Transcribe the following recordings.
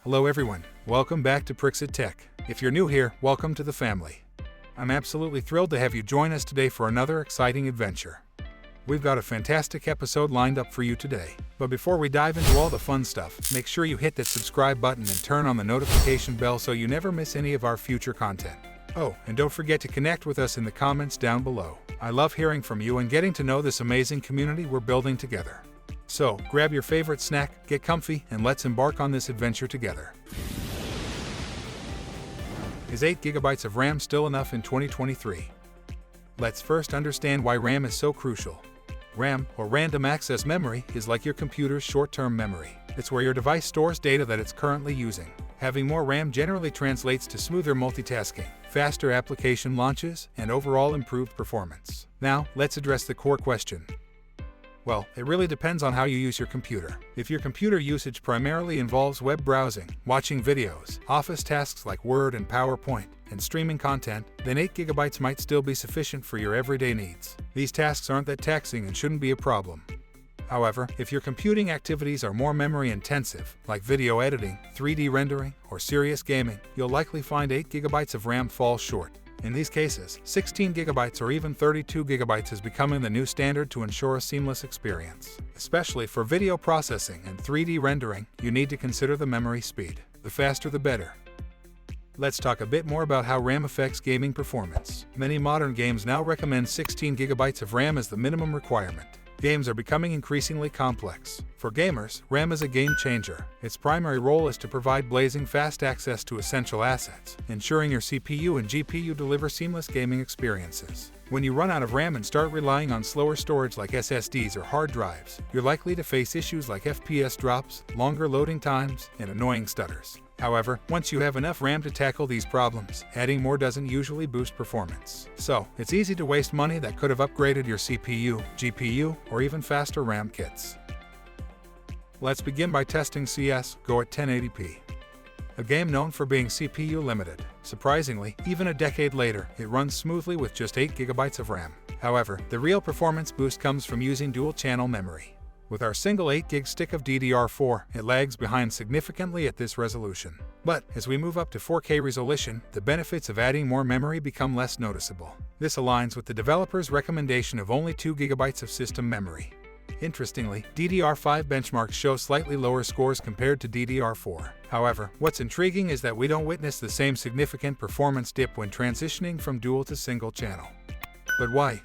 Hello everyone, welcome back to Prixit Tech. If you're new here, welcome to the family. I'm absolutely thrilled to have you join us today for another exciting adventure. We've got a fantastic episode lined up for you today. But before we dive into all the fun stuff, make sure you hit that subscribe button and turn on the notification bell so you never miss any of our future content. Oh, and don't forget to connect with us in the comments down below. I love hearing from you and getting to know this amazing community we're building together. So, grab your favorite snack, get comfy, and let's embark on this adventure together. Is 8 GB of RAM still enough in 2023? Let's first understand why RAM is so crucial. RAM, or random access memory, is like your computer's short-term memory. It's where your device stores data that it's currently using. Having more RAM generally translates to smoother multitasking, faster application launches, and overall improved performance. Now, let's address the core question. Well, it really depends on how you use your computer. If your computer usage primarily involves web browsing, watching videos, office tasks like Word and PowerPoint, and streaming content, then 8 GB might still be sufficient for your everyday needs. These tasks aren't that taxing and shouldn't be a problem. However, if your computing activities are more memory-intensive, like video editing, 3D rendering, or serious gaming, you'll likely find 8 GB of RAM fall short. In these cases, 16 GB or even 32 GB is becoming the new standard to ensure a seamless experience. Especially for video processing and 3D rendering, you need to consider the memory speed. The faster the better. Let's talk a bit more about how RAM affects gaming performance. Many modern games now recommend 16 GB of RAM as the minimum requirement. Games are becoming increasingly complex. For gamers, RAM is a game changer. Its primary role is to provide blazing fast access to essential assets, ensuring your CPU and GPU deliver seamless gaming experiences. When you run out of RAM and start relying on slower storage like SSDs or hard drives, you're likely to face issues like FPS drops, longer loading times, and annoying stutters. However, once you have enough RAM to tackle these problems, adding more doesn't usually boost performance. So, it's easy to waste money that could have upgraded your CPU, GPU, or even faster RAM kits. Let's begin by testing CS GO at 1080p. A game known for being CPU limited. Surprisingly, even a decade later, it runs smoothly with just 8 GB of RAM. However, the real performance boost comes from using dual-channel memory. With our single 8GB stick of DDR4, it lags behind significantly at this resolution. But as we move up to 4K resolution, the benefits of adding more memory become less noticeable. This aligns with the developer's recommendation of only 2 GB of system memory. Interestingly, DDR5 benchmarks show slightly lower scores compared to DDR4. However, what's intriguing is that we don't witness the same significant performance dip when transitioning from dual to single channel. But why?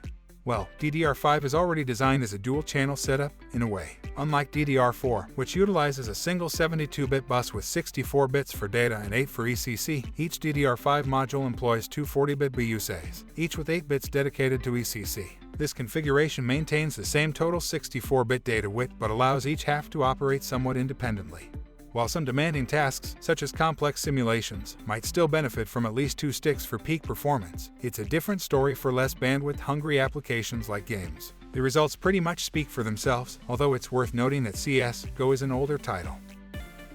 Well, DDR5 is already designed as a dual-channel setup, in a way. Unlike DDR4, which utilizes a single 72-bit bus with 64 bits for data and 8 for ECC, each DDR5 module employs two 40-bit BUSAs, each with 8 bits dedicated to ECC. This configuration maintains the same total 64-bit data width but allows each half to operate somewhat independently. While some demanding tasks, such as complex simulations, might still benefit from at least 2 sticks for peak performance, it's a different story for less bandwidth-hungry applications like games. The results pretty much speak for themselves, although it's worth noting that CS GO is an older title.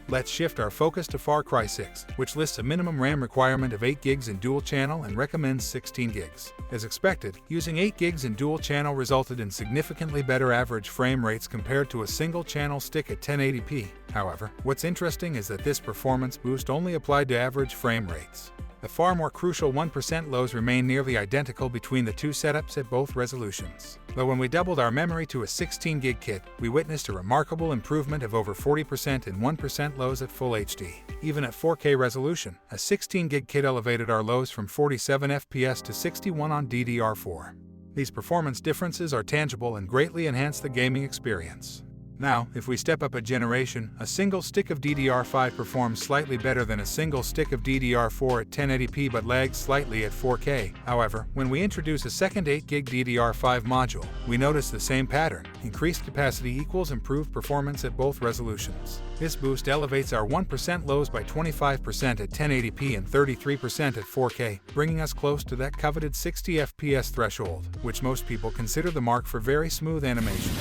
Let's shift our focus to Far Cry 6, which lists a minimum RAM requirement of 8 GB in dual channel and recommends 16 GB. As expected, using 8 GB in dual channel resulted in significantly better average frame rates compared to a single channel stick at 1080p. However, what's interesting is that this performance boost only applied to average frame rates. The far more crucial 1% lows remain nearly identical between the two setups at both resolutions. Though when we doubled our memory to a 16 GB kit, we witnessed a remarkable improvement of over 40% in 1% lows at Full HD. Even at 4K resolution, a 16 GB kit elevated our lows from 47 FPS to 61 on DDR4. These performance differences are tangible and greatly enhance the gaming experience. Now, if we step up a generation, a single stick of DDR5 performs slightly better than a single stick of DDR4 at 1080p but lags slightly at 4K. However, when we introduce a second 8GB DDR5 module, we notice the same pattern. Increased capacity equals improved performance at both resolutions. This boost elevates our 1% lows by 25% at 1080p and 33% at 4K, bringing us close to that coveted 60 FPS threshold, which most people consider the mark for very smooth animation.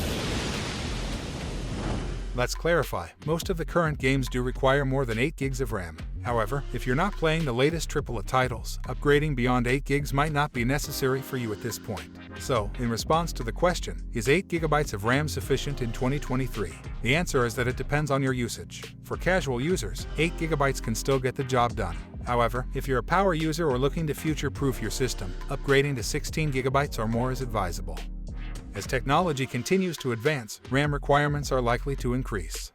Let's clarify, most of the current games do require more than 8 GB of RAM. However, if you're not playing the latest AAA titles, upgrading beyond 8 gigs might not be necessary for you at this point. So, in response to the question, is 8 GB of RAM sufficient in 2023? The answer is that it depends on your usage. For casual users, 8 GB can still get the job done. However, if you're a power user or looking to future-proof your system, upgrading to 16 GB or more is advisable. As technology continues to advance, RAM requirements are likely to increase.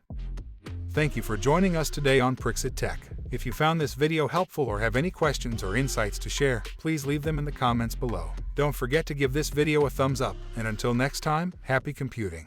Thank you for joining us today on Prixit Tech. If you found this video helpful or have any questions or insights to share, please leave them in the comments below. Don't forget to give this video a thumbs up, and until next time, happy computing.